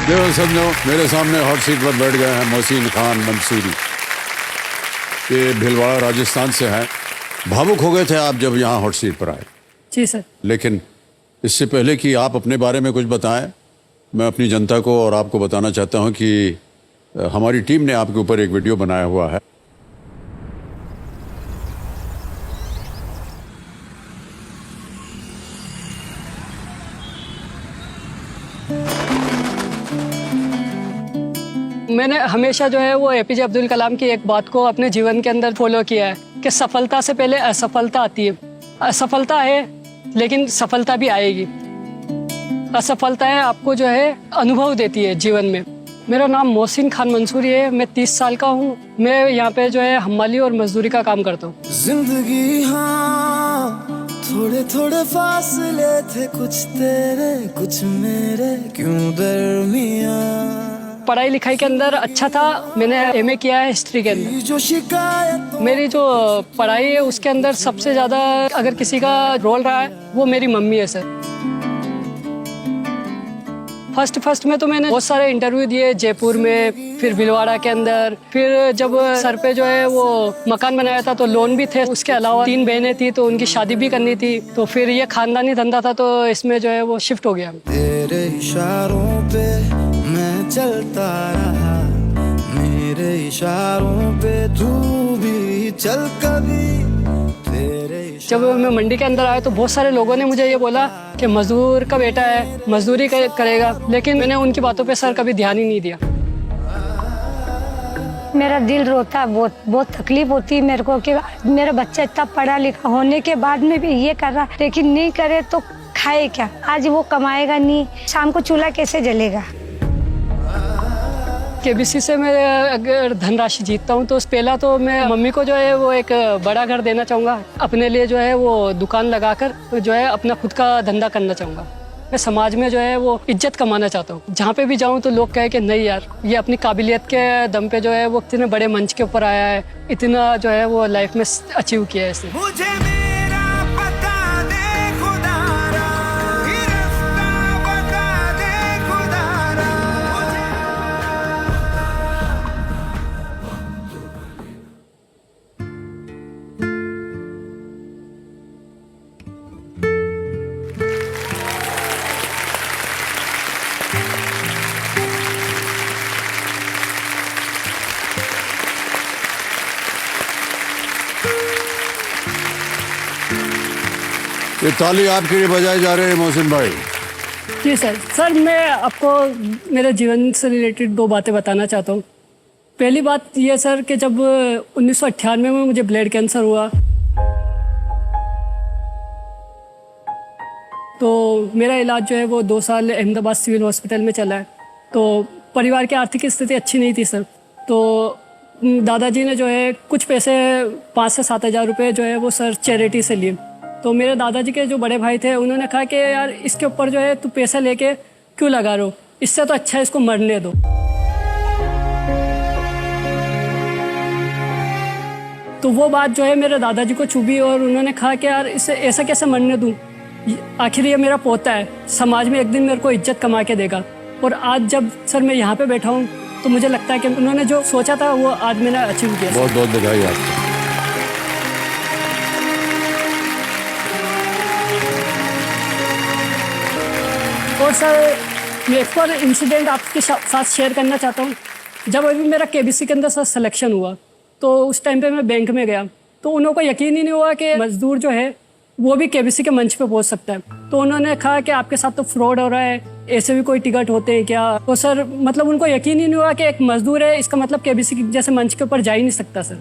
देखो समझो, मेरे सामने हॉट सीट पर बैठ गए हैं मोहसिन खान मंसूरी। ये भीलवाड़ा राजस्थान से हैं। भावुक हो गए थे आप जब यहाँ हॉट सीट पर आए। जी सर। लेकिन इससे पहले कि आप अपने बारे में कुछ बताएं, मैं अपनी जनता को और आपको बताना चाहता हूँ कि हमारी टीम ने आपके ऊपर एक वीडियो बनाया हुआ है। मैंने हमेशा जो है वो एपीजे अब्दुल कलाम की एक बात को अपने जीवन के अंदर फॉलो किया है कि सफलता से पहले असफलता आती है। असफलता है लेकिन सफलता भी आएगी। असफलताएं आपको जो है अनुभव देती है जीवन में। मेरा नाम मोहसिन खान मंसूरी है। मैं 30 साल का हूँ। मैं यहाँ पे जो है हमाली और मजदूरी का काम करता हूँ। जिंदगी हाँ, थोड़े थोड़े फासले थे, कुछ तेरे कुछ मेरे, क्यों दरमियां। पढ़ाई लिखाई के अंदर अच्छा था। मैंने एमए किया है हिस्ट्री के अंदर। जो शिकायत मेरी जो पढ़ाई है उसके अंदर सबसे ज्यादा अगर किसी का रोल रहा है वो मेरी मम्मी है सर। फर्स्ट में तो मैंने बहुत सारे इंटरव्यू दिए जयपुर में, फिर भीलवाड़ा के अंदर। फिर जब सर पे जो है वो मकान बनाया था तो लोन भी थे। उसके अलावा 3 बहनें थी तो उनकी शादी भी करनी थी। तो फिर ये खानदानी धंधा था तो इसमें जो है वो शिफ्ट हो गया। तेरे इशारों पे मैं चलता रहा, मेरे इशारों पे तू भी चल कभी। जब मैं मंडी के अंदर आया तो बहुत सारे लोगों ने मुझे ये बोला कि मजदूर का बेटा है, मजदूरी करेगा। लेकिन मैंने उनकी बातों पे सर कभी ध्यान ही नहीं दिया। मेरा दिल रोता, बहुत तकलीफ होती है मेरे को कि मेरा बच्चा इतना पढ़ा लिखा होने के बाद में भी ये कर रहा, लेकिन नहीं करे तो खाए क्या। आज वो कमाएगा नहीं, शाम को चूल्हा कैसे जलेगा। केबीसी से मैं अगर धनराशि जीतता हूँ तो पहला तो मैं मम्मी को जो है वो एक बड़ा घर देना चाहूँगा। अपने लिए जो है वो दुकान लगाकर जो है अपना खुद का धंधा करना चाहूँगा। मैं समाज में जो है वो इज्जत कमाना चाहता हूँ। जहाँ पे भी जाऊँ तो लोग कहे कि नहीं यार, ये अपनी काबिलियत के दम पे जो है वो इतने बड़े मंच के ऊपर आया है, इतना जो है वो लाइफ में अचीव किया है इसने। ये ताली आपके लिए बजाए जा रहे हैं मोहसिन भाई। जी सर। सर मैं आपको मेरे जीवन से रिलेटेड 2 बातें बताना चाहता हूँ। पहली बात ये सर कि जब 1998 में मुझे ब्लड कैंसर हुआ तो मेरा इलाज जो है वो 2 साल अहमदाबाद सिविल हॉस्पिटल में चला है। तो परिवार की आर्थिक स्थिति अच्छी नहीं थी सर। तो दादाजी ने जो है कुछ पैसे 5 से 7 हज़ार रुपये जो है वो सर चैरिटी से लिए। तो मेरे दादाजी के जो बड़े भाई थे उन्होंने कहा कि यार इसके ऊपर जो है तू पैसा लेके क्यों लगा रहे हो, इससे तो अच्छा है इसको मरने दो। तो वो बात जो है मेरे दादाजी को चुभी और उन्होंने कहा कि यार इसे ऐसा कैसे मरने दूँ, आखिर ये मेरा पोता है, समाज में एक दिन मेरे को इज्जत कमा के देगा। और आज जब सर मैं यहाँ पे बैठा हूँ तो मुझे लगता है कि उन्होंने जो सोचा था वो आज मैंने अचीव किया। बहुत बहुत बधाई आपको। और सर मैं एक और इंसिडेंट आपके साथ शेयर करना चाहता हूँ। जब अभी मेरा केबीसी के अंदर सर सिलेक्शन हुआ तो उस टाइम पे मैं बैंक में गया तो उन लोगों को यकीन ही नहीं हुआ कि मजदूर जो है वो भी केबीसी के मंच पे पहुंच सकता है। तो उन्होंने कहा कि आपके साथ तो फ्रॉड हो रहा है, ऐसे भी कोई टिकट होते हैं क्या। तो सर मतलब उनको यकीन ही नहीं हुआ कि एक मजदूर है, इसका मतलब केबीसी जैसे मंच के ऊपर जा ही नहीं सकता सर।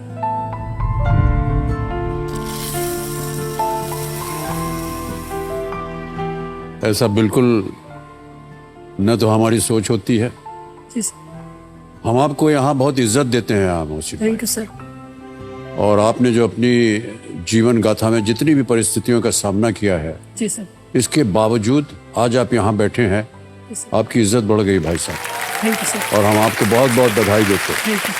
ऐसा बिल्कुल न तो हमारी सोच होती है। जी सर। हम आपको यहाँ बहुत इज्जत देते हैं आप मोहसिन। Thank you sir. और आपने जो अपनी जीवन गाथा में जितनी भी परिस्थितियों का सामना किया है, जी सर, इसके बावजूद आज आप यहाँ बैठे हैं। आपकी इज्जत बढ़ गई भाई साहब। Thank you sir. और हम आपको बहुत बहुत बधाई देते हैं। Thank you.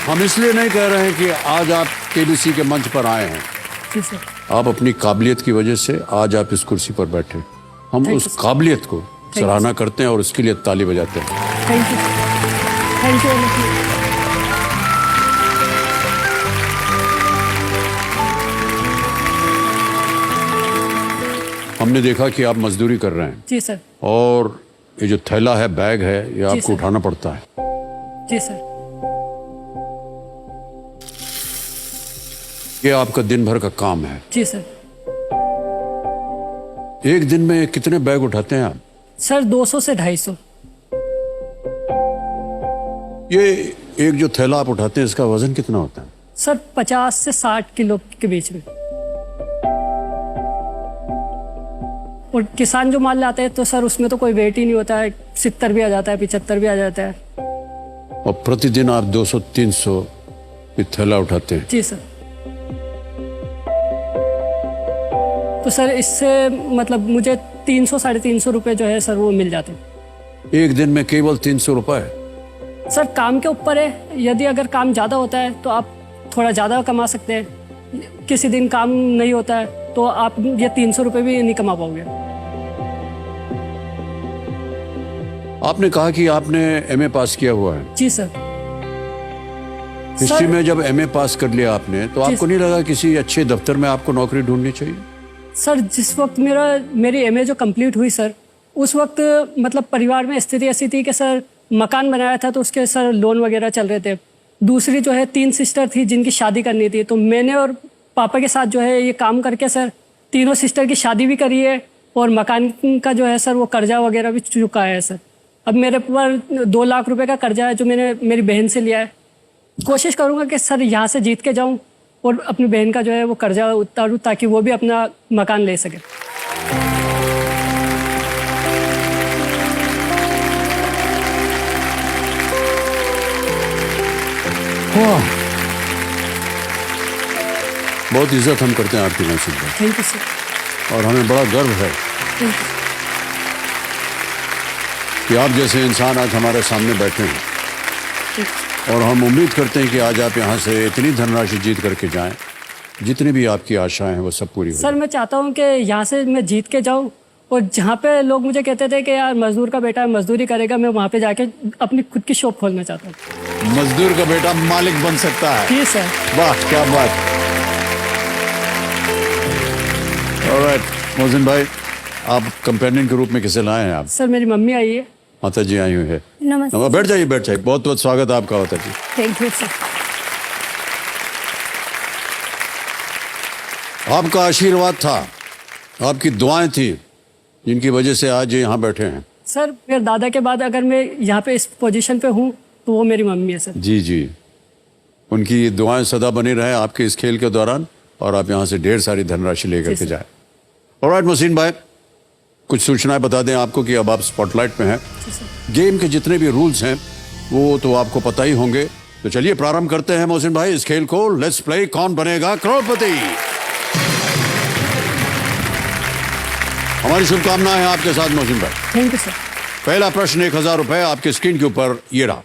हम इसलिए नहीं कह रहे हैं कि आज आप केबीसी के मंच पर आए हैं, जी सर। आप अपनी काबिलियत की वजह से आज आप इस कुर्सी पर बैठे। हम Thank उस you, sir. काबिलियत को सराहना करते हैं और उसके लिए ताली बजाते हैं। Thank you, thank you. हमने देखा कि आप मजदूरी कर रहे हैं जी सर। और ये जो थैला है, बैग है, ये आपको सर। उठाना पड़ता है। जी सर। ये आपका दिन भर का काम है। जी सर। एक दिन में कितने बैग उठाते हैं आप? सर 200 से 250। ये एक जो थैला आप उठाते हैं, इसका वजन कितना होता है? सर 50 से 60 किलो के बीच में। और किसान जो माल लाते हैं तो सर उसमें तो कोई वेट ही नहीं होता है, 70 भी आ जाता है, 75 भी आ जाता है। और प्रतिदिन आप 200-300 ये थैला उठाते हैं। जी सर। तो सर इससे मतलब मुझे 300-350 रुपए जो है सर वो मिल जाते हैं। एक दिन में केवल 300 रुपए? सर काम के ऊपर है, यदि अगर काम ज़्यादा होता है तो आप थोड़ा ज़्यादा कमा सकते हैं। किसी दिन काम नहीं होता है तो आप ये 300 रुपये भी नहीं कमा पाओगे। आपने कहा कि आपने एमए पास किया हुआ है। जी सर। हिस्ट्री में जब एमए पास कर लिया आपने, तो जी आपको नहीं लगा किसी अच्छे दफ्तर में आपको नौकरी ढूंढनी चाहिए? सर जिस वक्त मेरी एमए जो कंप्लीट हुई सर, उस वक्त मतलब परिवार में स्थिति ऐसी थी कि सर मकान बनाया था तो उसके सर लोन वगैरह चल रहे थे। दूसरी जो है 3 सिस्टर थी जिनकी शादी करनी थी, तो मैंने और पापा के साथ जो है ये काम करके सर तीनों सिस्टर की शादी भी करी है और मकान का जो है सर वो कर्जा वगैरह भी चुका है सर। अब मेरे पर 2 लाख रुपए का कर्जा है जो मैंने मेरी बहन से लिया है। कोशिश करूंगा कि सर यहाँ से जीत के जाऊं और अपनी बहन का जो है वो कर्जा उतारूं ताकि वो भी अपना मकान ले सके। बहुत इज्जत हम करते हैं आपकी नसीब में, थैंक यू सर। और हमें बड़ा गर्व है कि आप जैसे इंसान आज हमारे सामने बैठे हैं। और हम उम्मीद करते हैं कि आज आप यहाँ से इतनी धनराशि जीत करके जाएं, जितनी भी आपकी आशाएं हैं वो सब पूरी हो सर मैं चाहता हूँ कि यहाँ से मैं जीत के जाऊँ और जहाँ पे लोग मुझे कहते थे कि यार मजदूर का बेटा मजदूरी करेगा, मैं वहाँ पे जाके अपनी खुद की शॉप खोलना चाहता हूँ। जाए। मजदूर का बेटा मालिक बन सकता है। जी सर। वाह क्या बात। ऑलराइट मोहसिन भाई, आप कंपेनियन के रूप में किसे लाए हैं आप? सर मेरी मम्मी आई है। माता जी आई हुई है। नमस्ते। बैठ जाइए बैठ जाइए, बहुत बहुत स्वागत है आपका माता जी। Thank you sir. आपका आशीर्वाद था, आपकी दुआएं थी, जिनकी वजह से आज ये यहाँ बैठे हैं। सर मेरे दादा के बाद अगर मैं यहाँ पे इस पोजीशन पे हूँ तो वो मेरी मम्मी है सर। जी जी, उनकी दुआएं सदा बनी रहे आपके इस खेल के दौरान और आप यहाँ से ढेर सारी धनराशि लेकर के जाए। ऑलराइट मोहसिन भाई, कुछ सूचनाएं बता दें आपको कि अब आप स्पॉटलाइट में हैं। गेम के जितने भी रूल्स हैं वो तो आपको पता ही होंगे, तो चलिए प्रारंभ करते हैं मोहसिन भाई इस खेल को। लेट्स प्ले कौन बनेगा करोड़पति। हमारी शुभकामनाएं हैं आपके साथ मोहसिन भाई। Thank you sir. पहला प्रश्न 1000 रुपए आपके स्क्रीन के ऊपर ये रहा।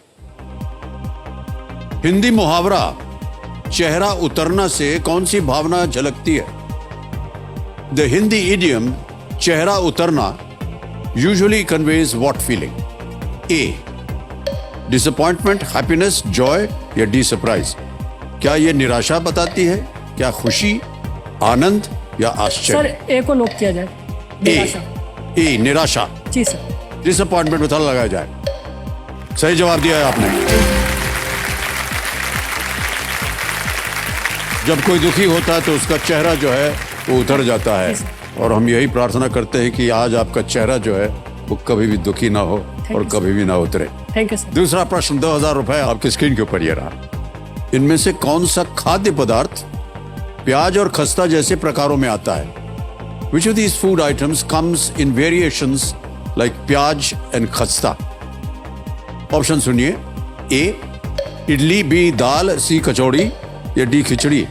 हिंदी मुहावरा चेहरा उतरना से कौन सी भावना झलकती है? द हिंदी इडियम चेहरा उतरना usually conveys what feeling? A disappointment, happiness, Joy या डी सरप्राइज? क्या यह निराशा बताती है, क्या खुशी, आनंद या सर आश्चर्य? ए को लॉक किया जाए। निराशा। ए निराशा। जी सर। डिसअपॉइंटमेंट में ताला लगाया जाए। सही जवाब दिया है आपने। जब कोई दुखी होता है तो उसका चेहरा जो है वो उतर जाता है, और हम यही प्रार्थना करते हैं कि आज आपका चेहरा जो है वो कभी भी दुखी ना हो और कभी भी ना उतरे। Thank you sir. दूसरा प्रश्न 2000 रुपए आपकी स्क्रीन के ऊपर ये रहा। इनमें से कौन सा खाद्य पदार्थ प्याज और खस्ता जैसे प्रकारों में आता है? Which of these food items comes in variations like प्याज and खस्ता? ऑप्शन सुनिए। ए इडली, बी दाल, सी कचौड़ी या D khichdi?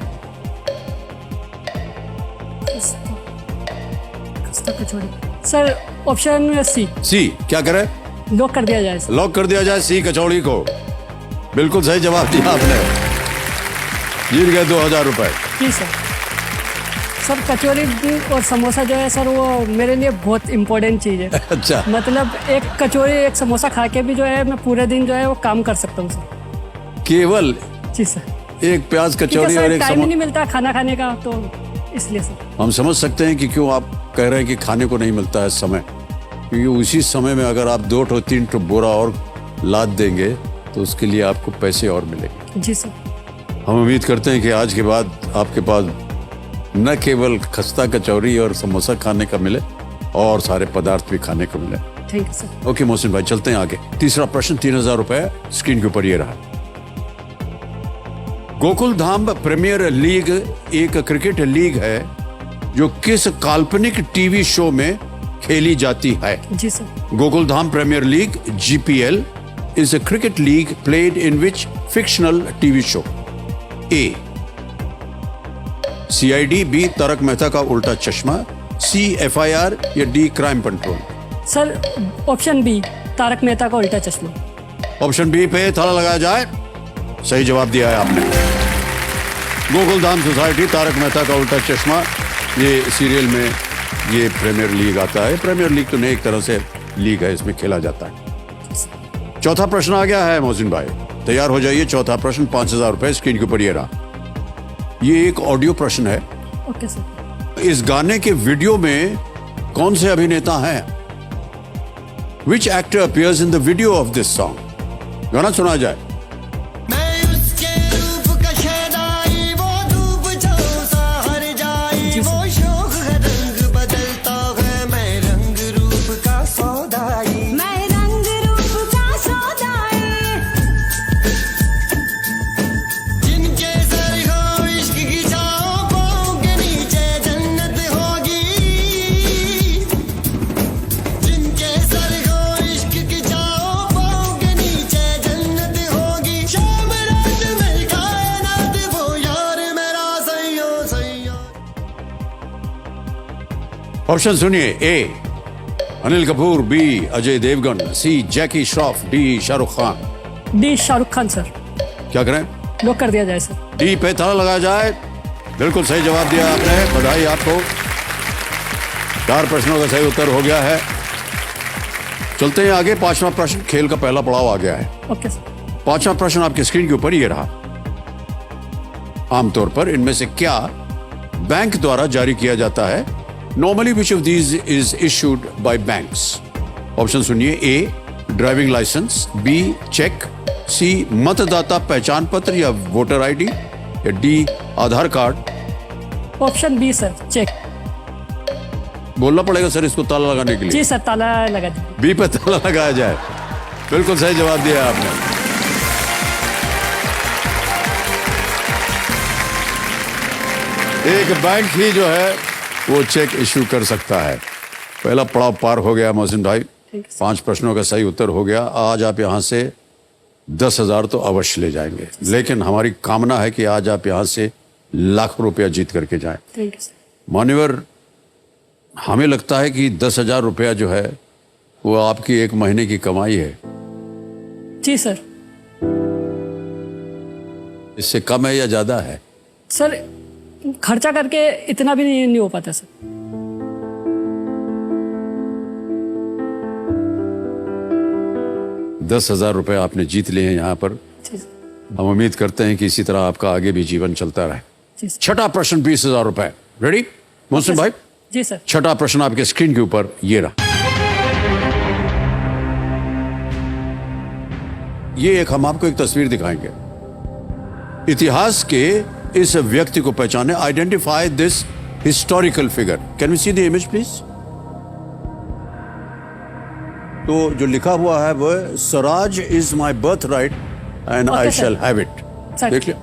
Sir option C. C क्या करें? लॉक कर दिया जाए सर। लॉक कर दिया जाए सी कचौड़ी को। बिल्कुल सही जवाब दिया आपने। जीत गए 2000 रुपए। जी सर कचौरी और समोसा जो है सर वो मेरे लिए बहुत इम्पोर्टेंट चीज़ है। अच्छा, मतलब एक कचौरी एक समोसा खा के भी जो है मैं पूरे दिन जो है वो काम कर सकता हूँ सर। केवल जी सर, एक प्याज क्योंकि कचौरी और सर एक टाइम ही समोसा। नहीं मिलता खाना खाने का, तो इसलिए सर। हम समझ सकते हैं कि क्यों आप कह रहे हैं कि खाने को नहीं मिलता है समय, क्योंकि उसी समय में अगर आप 2 3 बोरा और लाद देंगे तो उसके लिए आपको पैसे और मिलेंगे। जी सर। हम उम्मीद करते हैं कि आज के बाद आपके पास न केवल खस्ता कचौरी और समोसा खाने का मिले और सारे पदार्थ भी खाने को मिले। Thank you sir. Okay Mohsin भाई, चलते हैं आगे। तीसरा प्रश्न 3000 रुपए स्क्रीन के ऊपर ये रहा। गोकुल धाम प्रीमियर लीग एक क्रिकेट लीग है जो किस काल्पनिक टीवी शो में खेली जाती है? जी sir. Gokul Dham premier league GPL is a cricket league played in which fictional TV show? A. CID, B. Tarak Mehta का उल्टा चश्मा, C. FIR या D. Crime patrol? Sir option B, Tarak Mehta का उल्टा चश्मा। ऑप्शन बी पे ताला लगाया जाए। सही जवाब दिया है आपने। गोकुल धाम सोसाइटी, तारक मेहता का उल्टा चश्मा, ये सीरियल में ये प्रीमियर लीग आता है। प्रीमियर लीग तो नहीं, एक तरह से लीग है, इसमें खेला जाता है। चौथा प्रश्न आ गया है मोहसिन भाई, तैयार हो जाइए। चौथा प्रश्न 5000 रुपए स्क्रीन के ऊपर ये रहा। ये एक ऑडियो प्रश्न है। Okay sir. इस गाने के वीडियो में कौन से अभिनेता हैं? Which actor appears in the video of this song? गाना सुना जाए। मैं उसके रूप का शहनाई, वो धूप छाँव सा हर जाई, वो शौक है रंग बदलता है, मैं रंग रूप का सौदाई, मैं रंग रूप का सौदाई, जिनके सर हो इश्क की छाँव, पाँव के नीचे जन्नत होगी, जिनके सर हो इश्क की छाँव, पाँव के नीचे जन्नत होगी, शाम रात में कायनात, वो यार मेरा सैयो सैयो। ऑप्शन सुनिए। A. Anil Kapoor, B. Ajay Devgan, C. Jackie Shroff, D. Shahrukh Khan. D Shahrukh Khan sir. क्या करें? लॉक कर दिया जाए सर। डी पे ताला लगाया जाए। बिल्कुल सही जवाब दिया आपने, बधाई आपको। 4 प्रश्नों का सही उत्तर हो गया है। चलते हैं आगे। 5वां प्रश्न, खेल का पहला पड़ाव आ गया है। Okay sir. 5वां प्रश्न आपकी स्क्रीन के ऊपर ये रहा। आमतौर पर इनमें से क्या बैंक द्वारा जारी किया जाता है? Normally which of these is issued by banks? Option सुनिए। A. Driving licence, B. Cheque, C. मतदाता पहचान पत्र या वोटर ID या D. Aadhaar card? Option B sir, cheque. बोलना पड़ेगा सर इसको ताला लगाने के लिए। जी सर, ताला लगा दीजिए। बी पे ताला लगाया जाए। बिल्कुल सही जवाब दिया आपने। एक बैंक ही जो है वो चेक इश्यू कर सकता है। पहला पड़ाव पार हो गया मोहसिन भाई। 5 प्रश्नों का सही उत्तर हो गया। आज आप यहां से 10,000 तो अवश्य ले जाएंगे, लेकिन हमारी कामना है कि आज आप यहां से लाखों रुपया जीत करके जाएं। Thank you sir. मान्यवर, हमें लगता है कि 10,000 रुपया जो है वो आपकी एक महीने की कमाई है। जी सर। इससे कम है या ज्यादा है? सर खर्चा करके इतना भी नहीं हो पाता सर। ₹10,000 आपने जीत लिए हैं यहाँ पर। जी सर। हम उम्मीद करते हैं कि इसी तरह आपका आगे भी जीवन चलता रहे। जी सर। छठा प्रश्न 20,000 रुपए। रेडी मोहसिन भाई? जी सर। छठा प्रश्न आपके स्क्रीन के ऊपर ये रहा। ये एक हम आपको एक तस्वीर दिखाएंगे। इतिहास के इस व्यक्ति को पहचाने। Identify this historical figure. Can we see the image please? तो जो लिखा हुआ है वो swaraj is my birthright and I sir. Shall have it. Sir. देख लिया?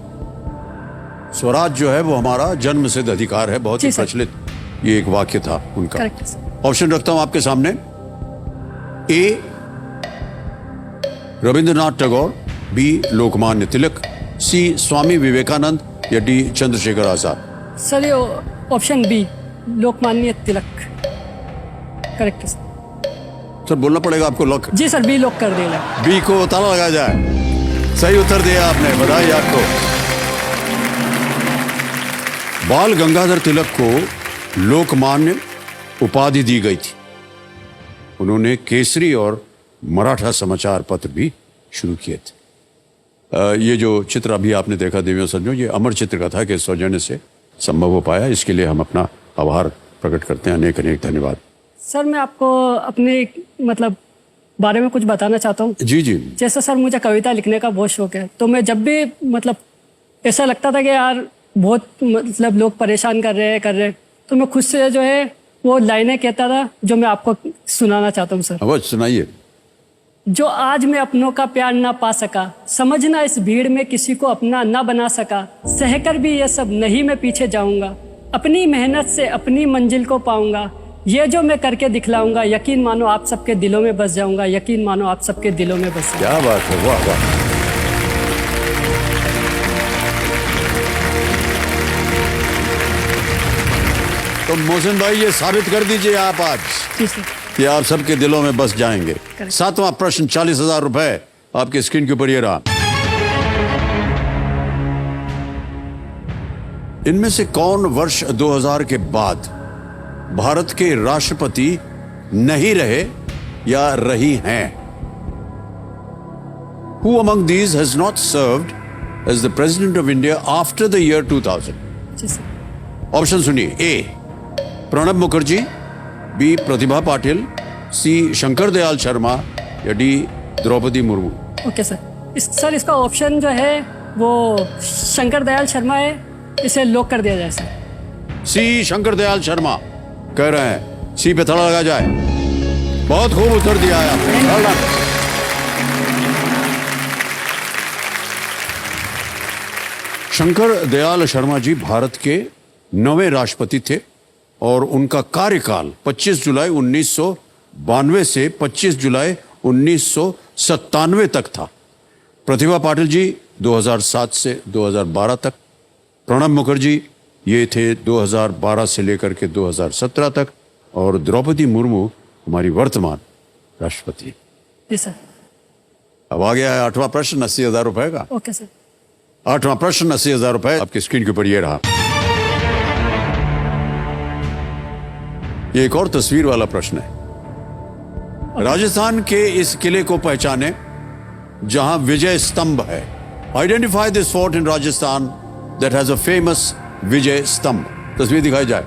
स्वराज जो है वो हमारा जन्म सिद्ध अधिकार है। बहुत ही जी, sir. प्रचलित ये एक वाक्य था उनका। Correct sir. ऑप्शन रखता हूं आपके सामने। ए. रविंद्रनाथ टैगोर, B. लोकमान्य तिलक, C. स्वामी विवेकानंद या D. चंद्रशेखर आजाद? सर ये option B, Lokmanya Tilak. Correct sir. Sir बोलना पड़ेगा आपको। लॉक जी सर, बी लॉक कर दिया। बी को ताला लगाया जाए। सही उत्तर दिया आपने, बधाई आपको। बाल गंगाधर तिलक को लोकमान्य उपाधि दी गई थी। उन्होंने केसरी और मराठा समाचार पत्र भी शुरू किए थे। ये जो चित्र अभी आपने देखा देवियों सज्जनों, ये अमर चित्र का था कि सौजन्य से संभव हो पाया। इसके लिए हम अपना आभार प्रकट करते हैं। अनेक अनेक धन्यवाद। सर मैं आपको अपने मतलब बारे में कुछ बताना चाहता हूँ। जी जी। जैसे सर मुझे कविता लिखने का बहुत शौक है, तो मैं जब भी मतलब ऐसा लगता था कि यार बहुत मतलब लोग परेशान कर रहे हैं, तो मैं खुद से जो है वो लाइनें कहता था जो मैं आपको सुनाना चाहता हूँ सर। अवश्य सुनाइए। जो आज मैं अपनों का प्यार ना पा सका, समझना इस भीड़ में किसी को अपना ना बना सका, सहकर भी ये सब नहीं मैं पीछे जाऊंगा, अपनी मेहनत से अपनी मंजिल को पाऊंगा, ये जो मैं करके दिखलाऊंगा, यकीन मानो आप सबके दिलों में बस जाऊंगा, यकीन मानो आप सबके दिलों में बस जाऊंगा। क्या बात है, वाह वाह। तो मोहसिन भाई ये साबित कर दीजिए आप आज जी सर। कि आप सबके दिलों में बस जाएंगे। 7वां प्रश्न, 40,000 रुपए आपके स्क्रीन के ऊपर ये रहा। इनमें से कौन वर्ष 2000 के बाद भारत के राष्ट्रपति नहीं रहे या रही हैं? Who among these has not served as the president of India after the year 2000? जी सर। ऑप्शन सुनिए। A Pranab Mukherjee, B Pratibha Patil, C Shankar Dayal Sharma या D Droupadi Murmu. Okay sir. Sir इसका ऑप्शन जो है वो शंकर दयाल शर्मा है, इसे लॉक कर दिया जाए सर। सी शंकर दयाल शर्मा कह रहे हैं, सी पे थड़ा लगा जाए। बहुत खूब उत्तर दिया है आपने। Well done। शंकर दयाल शर्मा जी भारत के 9वें राष्ट्रपति थे और उनका कार्यकाल 25 जुलाई 1992 से 25 जुलाई 1997 तक था। प्रतिभा पाटिल जी 2007 से 2012 तक, प्रणब मुखर्जी ये थे 2012 से लेकर के 2017 तक, और द्रौपदी मुर्मू हमारी वर्तमान राष्ट्रपति। जी सर। अब आ गया है 8वां प्रश्न 80,000 रुपए का। Okay sir. 8वां प्रश्न 80,000 रुपए आपकी स्क्रीन के ऊपर ये रहा। ये एक और तस्वीर वाला प्रश्न है। राजस्थान के इस किले को पहचाने जहां विजय स्तंभ है। Identify this fort in Rajasthan that has a famous Vijay Stambh. तस्वीर दिखाई जाए।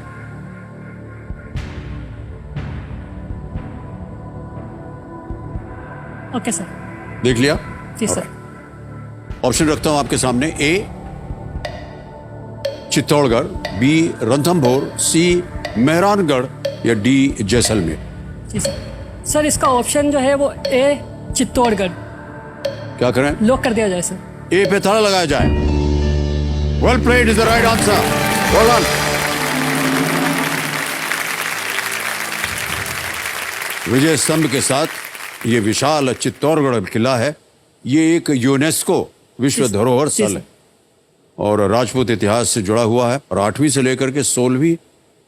Okay sir. देख लिया? जी सर। ऑप्शन रखता हूं आपके सामने। A Chittorgarh, B Ranthambore, C Mehrangarh या डी जैसलमेर। जी सर। सर इसका ऑप्शन जो है वो ए चित्तौड़गढ़। क्या करें? लॉक कर दिया जाए सर। ए पे ताला लगाया जाए। Well played is the right answer. Well done. Vijay Stambh के साथ ये विशाल चित्तौड़गढ़ किला है। ये एक यूनेस्को विश्व धरोहर स्थल है और राजपूत इतिहास से जुड़ा हुआ है और 8वीं से लेकर के 16वीं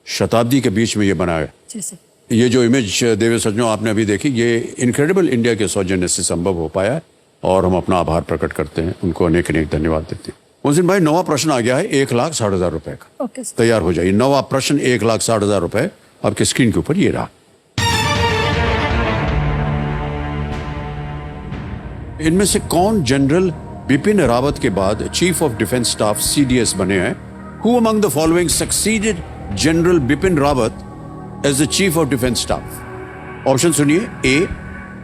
शताब्दी के बीच में ये बनाया गया। जी सर। ये जो इमेज देवे सज्जनों आपने अभी देखी, ये इनक्रेडिबल इंडिया के सौजन्य से संभव हो पाया है और हम अपना आभार प्रकट करते हैं। उनको अनेक अनेक धन्यवाद देते हैं। मोहसिन भाई 9वां प्रश्न आ गया है 1,60,000 रुपए का। Okay sir. तैयार हो जाइए। 9वां प्रश्न 1,60,000 रुपए आपके स्क्रीन के ऊपर ये रहा। इनमें से कौन जनरल बिपिन रावत के बाद chief of defence staff CDS बने हैं? Who among the following succeeded general Bipin Rawat as the chief of defence staff? Option सुनिए। A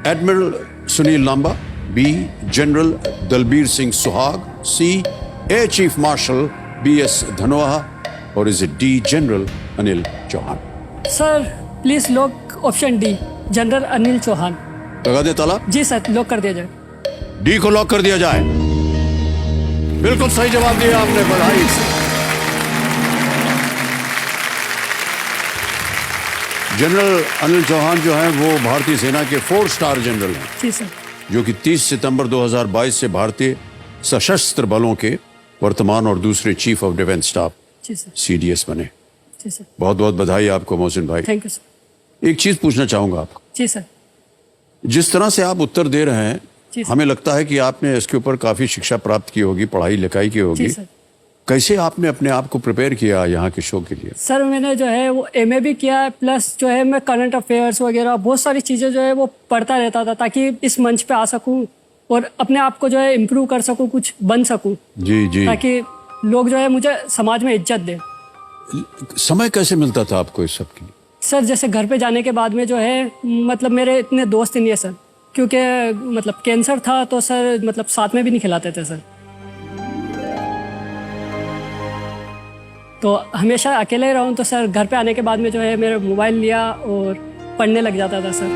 admiral Sunil Lanba, B general Dalbir Singh Suhag, C air chief marshal BS Dhanoa, और is it D general Anil Chauhan? Sir please lock option D general Anil Chauhan. लगा दे ताला? जी sir, lock कर दिया जाए। D को lock कर दिया जाए। बिल्कुल सही जवाब दिया आपने, बधाई। जनरल अनिल चौहान जो हैं वो भारतीय सेना के 4 स्टार जनरल हैं, जी सर। जो कि 30 सितंबर 2022 से भारतीय सशस्त्र बलों के वर्तमान और दूसरे चीफ ऑफ डिफेंस स्टाफ जी सर। CDS बने। जी सर। बहुत बहुत बधाई आपको मोहसिन भाई। Thank you sir. एक चीज पूछना चाहूंगा आपको। जी सर। जिस तरह से आप उत्तर दे रहे हैं, जी सर। हमें लगता है कि आपने इसके ऊपर काफी शिक्षा प्राप्त की होगी, पढ़ाई लिखाई की होगी। जी सर। कैसे आपने अपने आप को प्रिपेयर किया यहाँ के शो के लिए? सर मैंने जो है वो एमए भी किया है, प्लस जो है मैं करंट अफेयर्स वगैरह बहुत सारी चीज़ें जो है वो पढ़ता रहता था ताकि इस मंच पे आ सकूं और अपने आप को जो है इम्प्रूव कर सकूं, कुछ बन सकूं, जी जी। ताकि लोग जो है मुझे समाज में इज्जत दें। समय कैसे मिलता था आपको इस सब के लिए? सर जैसे घर पे जाने के बाद में जो है मतलब मेरे इतने दोस्त नहीं है सर, क्योंकि मतलब कैंसर था तो सर मतलब साथ में भी नहीं खिलाते थे सर, तो हमेशा अकेले ही रहूं। तो सर घर पे आने के बाद में जो है मेरा मोबाइल लिया और पढ़ने लग जाता था सर,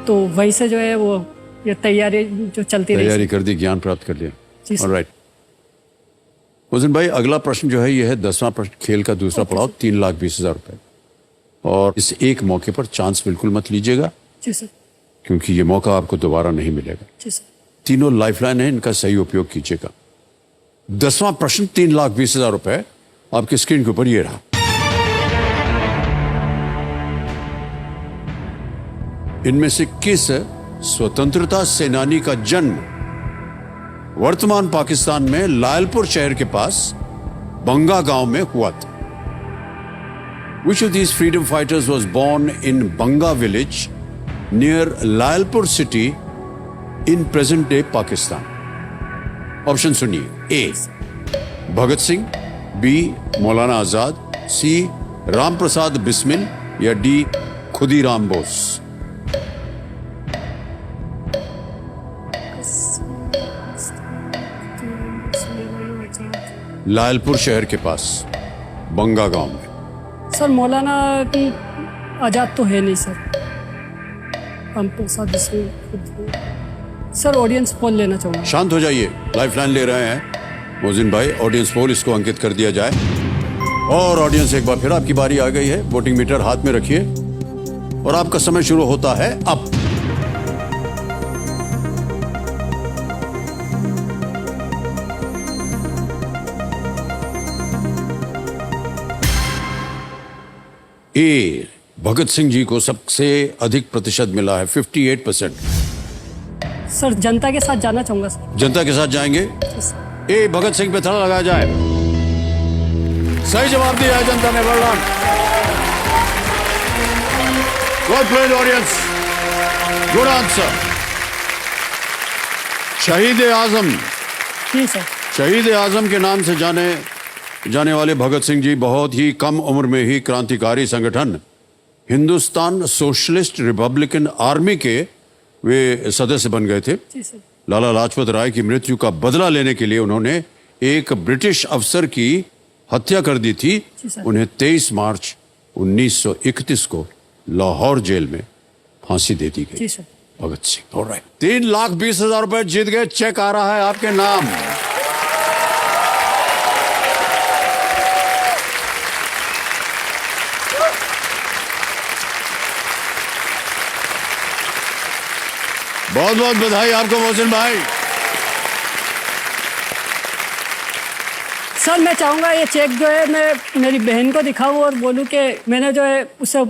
तो वहीं से जो है वो ये तैयारी जो चलती रही। तैयारी कर दी, ज्ञान प्राप्त कर लिया। जी सर। ऑलराइट मोहसिन भाई, अगला प्रश्न जो है ये है 10वां प्रश्न, खेल का दूसरा पड़ाव, 3,20,000 रुपए। और इस एक मौके पर चांस बिल्कुल मत लीजिएगा, जी सर। क्योंकि ये मौका आपको दोबारा नहीं मिलेगा। जी सर। तीनों लाइफलाइन है, इनका सही उपयोग कीजिएगा। 10वां प्रश्न 3,20,000 रुपए आपकी स्क्रीन के ऊपर ये रहा। इनमें से किस स्वतंत्रता सेनानी का जन्म वर्तमान पाकिस्तान में लायलपुर शहर के पास बंगा गांव में हुआ था? Which of these freedom fighters was born in Banga village near Layalpur city in present day Pakistan? Option सुनिए। ए भगत सिंह, बी मौलाना आजाद, सी राम प्रसाद बिस्मिल या डी खुदीराम बोस। लायलपुर शहर के पास बंगा गांव में। सर मौलाना आजाद तो है नहीं सर, हम प्रसाद सर ऑडियंस पोल लेना चाहूँगा। शांत हो जाइए, लाइफलाइन ले रहे हैं मोहसिन भाई। ऑडियंस पोल, इसको अंकित कर दिया जाए। और ऑडियंस एक बार फिर आपकी बारी आ गई है। वोटिंग मीटर हाथ में रखिए और आपका समय शुरू होता है अब। ए भगत सिंह जी को सबसे अधिक प्रतिशत मिला है, 58%। सर जनता के साथ जाना चाहूँगा सर। जनता के साथ जाएंगे। ए भगत सिंह पे थड़ा लगाया जाए। सही जवाब दिया है जनता ने। Well done, well played audience, good answer. शहीद आजम, जी सर। शहीद आजम के नाम से जाने वाले भगत सिंह जी बहुत ही कम उम्र में ही क्रांतिकारी संगठन हिंदुस्तान सोशलिस्ट रिपब्लिकन आर्मी के वे सदस्य बन गए थे। जी सर। लाला लाजपत राय की मृत्यु का बदला लेने के लिए उन्होंने एक ब्रिटिश अफसर की हत्या कर दी थी। उन्हें 23 मार्च 1931 को लाहौर जेल में फांसी दे दी गई। जी सर। भगत सिंह। ऑलराइट, 3,20,000 रुपए जीत गए। चेक आ रहा है आपके नाम। बहुत बहुत बधाई आपको मोहसिन भाई। सर मैं चाहूँगा ये चेक जो है मैं मेरी बहन को दिखाऊं और बोलूं कि मैंने जो है उसे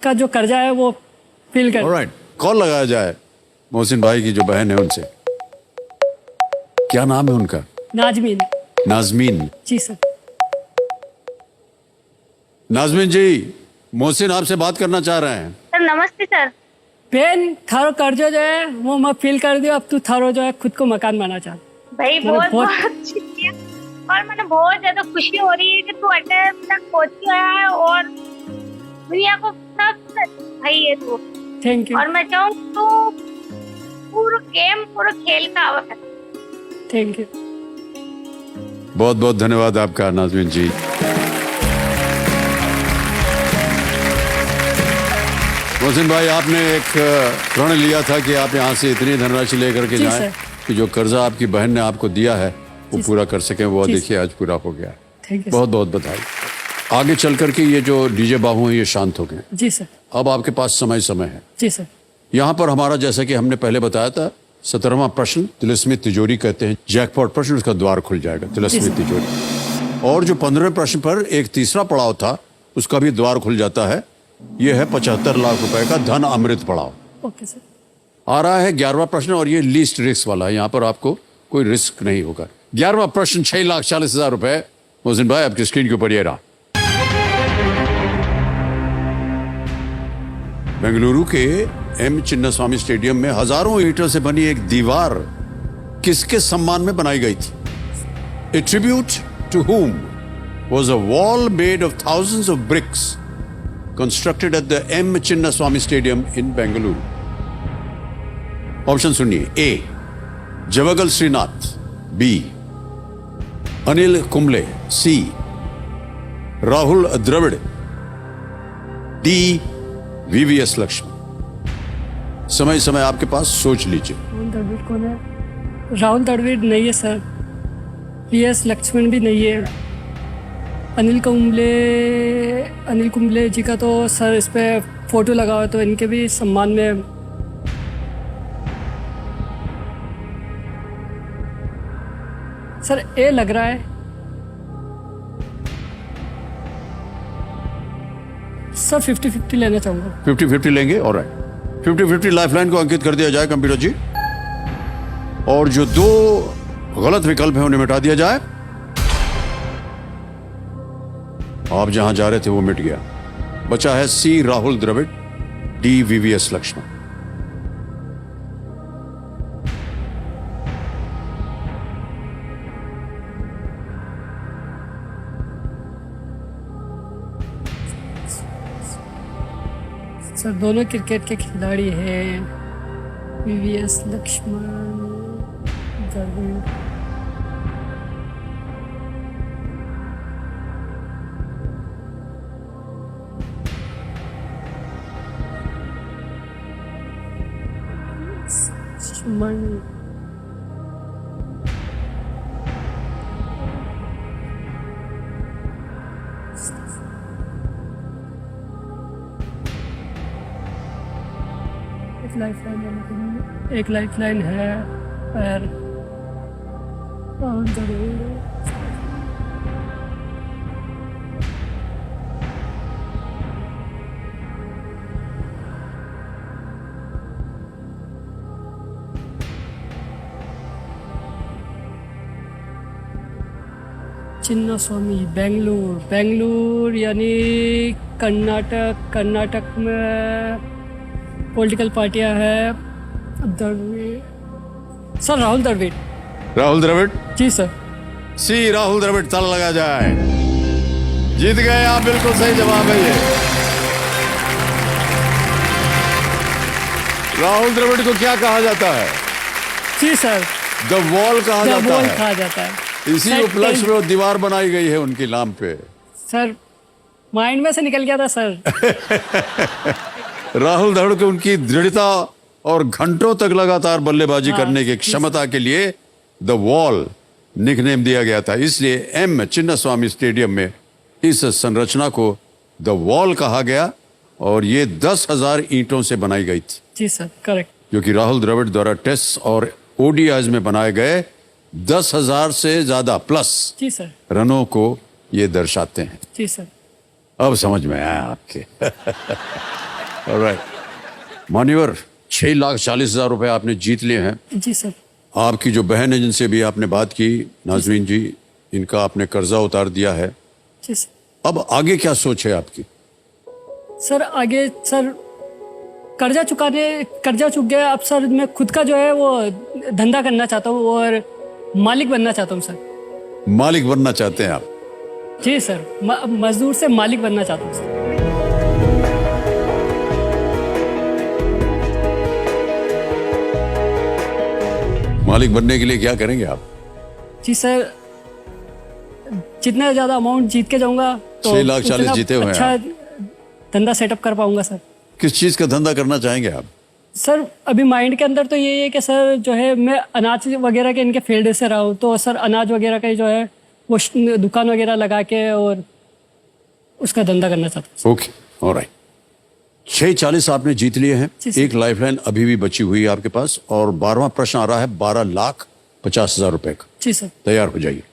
का जो कर्जा है वो फील कर। ऑलराइट, कॉल लगाया जाए मोहसिन भाई की जो बहन है उनसे। क्या नाम है उनका? नाजमीन। नाजमीन। जी सर। नाजमीन जी, मोहसिन आपसे बात करना चाह रहे हैं। सर नमस्ते सर। बहन थारो कर्जो जो है वो मैं फील कर दियो। अब तू थारो जो है खुद को मकान बना चाह। भाई बहुत बहुत शुक्रिया और मैंने बहुत ज्यादा खुशी हो रही है कि तू अटल तक पहुंच गया है और दुनिया को सब भाई है तू। Thank you. और मैं चाहूँ तू पूरा खेल का आवाज। Thank you. बहुत बहुत धन्यवाद आपका नाजमीन जी। मोहसिन भाई, आपने एक प्रण लिया था कि आप यहाँ से इतनी धनराशि लेकर के जी जाएं सर। कि जो कर्जा आपकी बहन ने आपको दिया है वो पूरा कर सकें। वो जी देखिए आज पूरा हो गया। Thank you. बहुत बहुत बधाई। आगे चल करके ये जो डीजे बाबू हैं ये शांत हो गए। जी सर। अब आपके पास समय है। जी सर। यहाँ पर हमारा, जैसा कि हमने पहले बताया था, 17वां प्रश्न तिलिस्मित तिजोरी कहते हैं, जैकपॉट प्रश्न, उसका द्वार खुल जाएगा, तिलिस्मित तिजोरी। और जो 15वें प्रश्न पर एक तीसरा पड़ाव था उसका भी द्वार खुल जाता है। यह है 75 लाख रुपए का धन अमृत पड़ाव। Okay sir. आ रहा है 11वां प्रश्न और ये लीस्ट रिस्क वाला है। यहाँ पर आपको कोई रिस्क नहीं होगा। 11वां प्रश्न 6,40,000 रुपए। मोहसिन भाई आपकी स्क्रीन के ऊपर ये रहा। बेंगलुरु के एम चिन्नास्वामी स्टेडियम में हजारों ईंटों से बनी एक दीवार किसके सम्मान में बनाई गई थी? A tribute to whom was a wall made of thousands of bricks constructed at the M. Chinnaswamy Stadium in Bengaluru? Option सुनिए। ए जवागल श्रीनाथ, बी अनिल कुंबले, सी राहुल द्रविड़, डी वीवीएस लक्ष्मण। समय समय आपके पास, सोच लीजिए। राहुल द्रविड़ कौन है? राहुल द्रविड़ नहीं है सर, वीएस लक्ष्मण भी नहीं है, अनिल कुंबले जी का तो सर इस पे फोटो लगा हुआ है, तो इनके भी सम्मान में। सर ए लग रहा है। सर 50-50 लेना चाहूंगा। 50-50 लेंगे? ऑलराइट, 50-50 लाइफलाइन को अंकित कर दिया जाए कंप्यूटर जी, और जो दो गलत विकल्प है उन्हें मिटा दिया जाए। आप जहां जा रहे थे वो मिट गया। बचा है C Rahul Dravid, D VVS Laxman. Sir दोनों क्रिकेट के खिलाड़ी हैं, वीवीएस लक्ष्मण, द्रविड़। लक्ष्मण एक लाइफलाइन है पर चिन्नास्वामी, बेंगलुरु यानी कर्नाटक में पॉलिटिकल पार्टियां है। द्रविड़ सर, राहुल द्रविड़ जी सर। सी राहुल द्रविड़, ताला लगा जाए। जीत गए आप, बिल्कुल सही जवाब है ये। राहुल द्रविड़ को क्या कहा जाता है? जी सर, द वॉल कहा जाता है। कहा जाता है। इसी उपलक्ष्य में वो दीवार बनाई गई है उनके नाम पे। सर माइंड में से निकल गया था सर। राहुल द्रविड़ को उनकी दृढ़ता और घंटों तक लगातार बल्लेबाजी करने की क्षमता के लिए द वॉल निकनेम दिया गया था। इसलिए एम चिन्नास्वामी स्टेडियम में इस संरचना को द वॉल कहा गया, और ये 10,000 ईंटों से बनाई गई थी। जी सर, करेक्ट। जो कि राहुल द्रविड़ द्वारा टेस्ट और ओडीआईज में बनाए गए 10,000 से ज्यादा प्लस जी सर रनों को ये दर्शाते हैं। जी सर। अब समझ में आया आपके। ऑलराइट, मान्यवर 6,40,000 रुपए आपने जीत लिए हैं। जी सर। आपकी जो बहन है जिनसे भी आपने बात की, नाजमीन जी, इनका आपने कर्जा उतार दिया है। जी सर। अब आगे क्या सोच है आपकी? सर आगे सर कर्जा चुक गया। अब सर मैं खुद का जो है वो धंधा करना चाहता हूँ और मालिक बनना चाहता हूँ सर। मालिक बनना चाहते हैं आप? जी सर, मजदूर से मालिक बनना चाहता हूँ सर। मालिक बनने के लिए क्या करेंगे आप? जी सर, जितना ज्यादा अमाउंट जीत के जाऊंगा तो 6,40,000 जीते हुए हैं अच्छा धंधा सेटअप कर पाऊंगा सर। किस चीज का धंधा करना चाहेंगे आप? सर अभी माइंड के अंदर तो यही है कि सर जो है मैं अनाज वगैरह के इनके फील्ड से रहा हूँ, तो सर अनाज वगैरह का जो है वो दुकान वगैरह लगा के और उसका धंधा करना चाहता हूँ। Okay, alright. 6,40,000 आपने जीत लिए हैं। एक लाइफलाइन अभी भी बची हुई है आपके पास, और 12वां प्रश्न आ रहा है 12,50,000 रुपए का। जी सर। तैयार हो जाइए।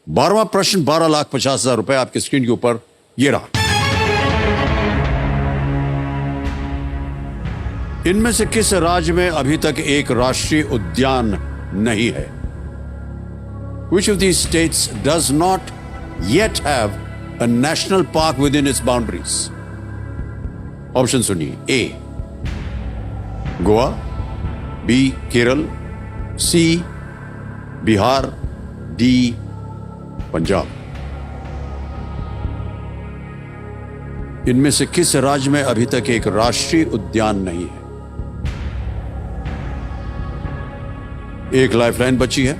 12वां प्रश्न 12,50,000 रुपए आपकी स्क्रीन के ऊपर ये रहा। इनमें से किस राज्य में अभी तक एक राष्ट्रीय उद्यान नहीं है? Which of these states does not yet have a national park within its boundaries? Option सुनिए. A. Goa, B. Kerala, C. Bihar, D. Punjab. इनमें से किस राज्य में अभी तक एक राष्ट्रीय उद्यान नहीं है? एक लाइफलाइन बची है,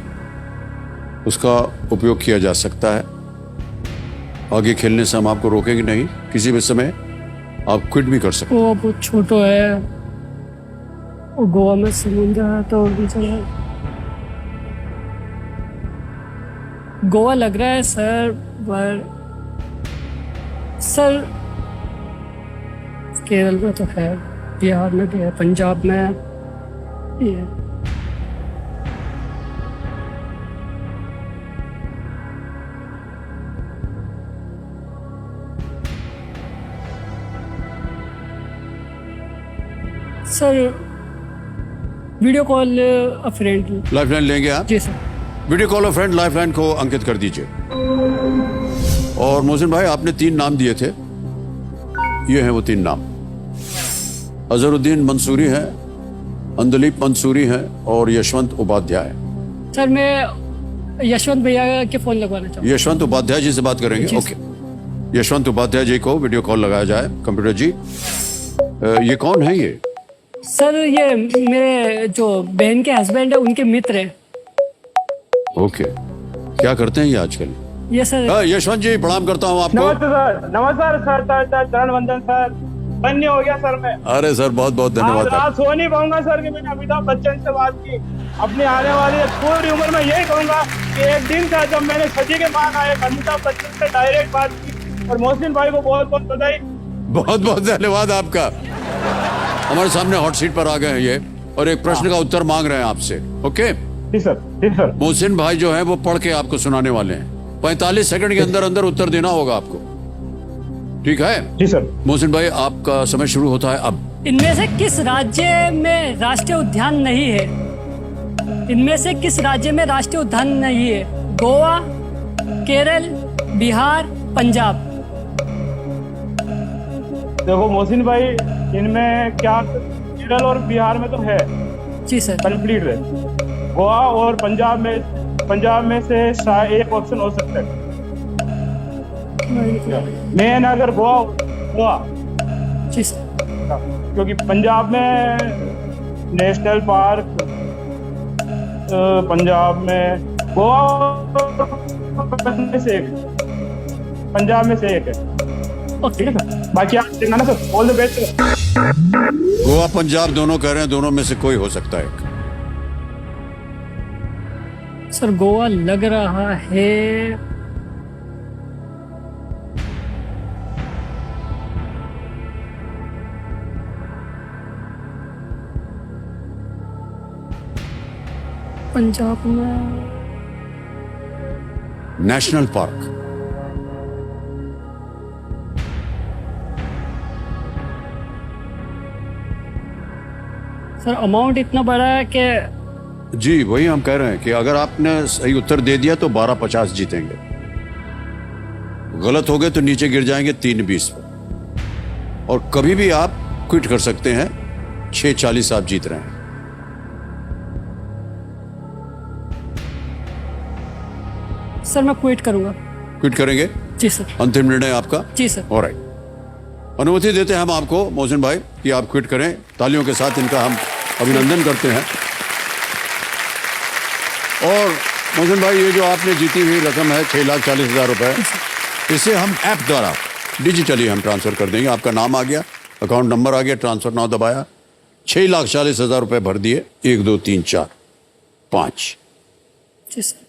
उसका उपयोग किया जा सकता है. आगे खेलने से हम आपको रोकेंगे नहीं. किसी भी समय आप क्विट भी कर सकते वो बहुत छोटो है, और गोवा में समुद्र है तो बेचारा गोवा लग रहा है सर. पर सर केरल में तो है, बिहार में भी है, पंजाब में भी है. Sir video call a friend. Lifeline लेंगे आप? जी sir. Video call a friend lifeline को अंकित कर दीजिए. और मोहसिन भाई, आपने 3 नाम दिए थे, ये हैं वो 3 नाम. अजहरुद्दीन मंसूरी है, अंदलीप मंसूरी है और यशवंत उपाध्याय. सर मैं यशवंत भैया के फोन लगवाना चाहूँ. यशवंत उपाध्याय जी से बात करेंगे. जी, ओके. यशवंत उपाध्याय जी को वीडियो कॉल लगाया जाए. कंप्यूटर जी, ये कौन है ये? सर ये मेरे जो बहन के हस्बैंड है, उनके मित्र है. ओके. क्या करते हैं ये आजकल? ये सर यशवंत जी, प्रणाम करता हूँ आपको. नमस्ते सर. नमस्कार सर. चरण वंदन सर. धन्य हो गया सर मैं. अरे सर, बहुत बहुत धन्यवाद. आज सो नहीं पाऊंगा सर कि मैंने अमिताभ बच्चन से बात की. अपनी आने वाली पूरी उम्र में यही कहूंगा कि एक दिन था जब मैंने सजी के मान आए अमिताभ बच्चन से डायरेक्ट बात की. और मोहसिन भाई को बहुत बहुत बधाई. बहुत बहुत धन्यवाद आपका. हमारे सामने हॉट सीट पर आ गए हैं ये, और एक प्रश्न का उत्तर मांग रहे हैं आपसे. ओके. जी सर. जी सर. मोहसिन भाई जो है वो पढ़ के आपको सुनाने वाले हैं. 45 सेकंड के अंदर अंदर उत्तर देना होगा आपको. ठीक है? जी सर. मोहसिन भाई, आपका समय शुरू होता है अब. इनमें से किस राज्य में राष्ट्रीय उद्यान नहीं है? इनमें से किस राज्य में राष्ट्रीय उद्यान नहीं है? गोवा, केरल, बिहार, पंजाब. देखो मोहसिन भाई, इनमें क्या केरल और बिहार में तो है, जी सर. कंप्लीट है. गोवा और पंजाब में से शायद एक ऑप्शन हो सकता है. मेन अगर गोवा, जी सर. क्योंकि पंजाब में नेशनल पार्क, पंजाब में गोवा पंजाब में से एक है. ओके. ठीक है सर. बाकी आप देखना ना sir. All the best. Goa Punjab दोनों कह रहे हैं, दोनों में से कोई हो सकता है. सर गोवा लग रहा है. पंजाब में नेशनल पार्क. सर अमाउंट इतना बड़ा है कि जी, वही हम कह रहे हैं कि अगर आपने सही उत्तर दे दिया तो 12.50 जीतेंगे. गलत हो गए तो नीचे गिर जाएंगे 3.20 पर. और कभी भी आप क्विट कर सकते हैं. 6.40 आप जीत रहे हैं. सर मैं क्विट करूंगा. क्विट करेंगे? जी सर. अंतिम निर्णय आपका? जी सर. ऑलराइट. अनुमति देते हैं हम आपको मोहसिन भाई कि आप क्विट करें. तालियों के साथ इनका हम अभिनंदन करते हैं. और मोहसिन भाई, ये जो आपने जीती हुई रकम है 6,40,000 रुपए, इसे हम ऐप द्वारा डिजिटली हम ट्रांसफर कर देंगे. आपका नाम आ गया, अकाउंट नंबर आ गया, ट्रांसफर नाउ दबाया, 6,40,000 रुपए भर दिए. 1 2 3 4 5. जी सर.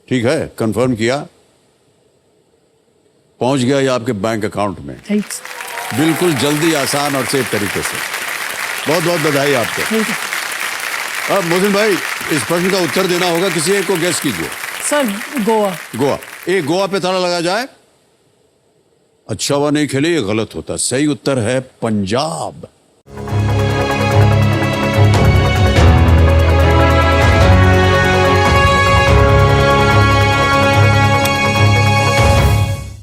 ठीक है, कंफर्म किया, पहुंच गया ये आपके बैंक अकाउंट में. थैंक्स. बिल्कुल जल्दी, आसान और सेफ तरीके से. बहुत बहुत बधाई आपको. Thank you. अब मोहसिन भाई, इस प्रश्न का उत्तर देना होगा. किसी एक को गेस कीजिए. सर गोवा. गोवा. एक गोवा पे ताला लगा जाए. अच्छा हुआ नहीं खेले, ये गलत होता. सही उत्तर है पंजाब.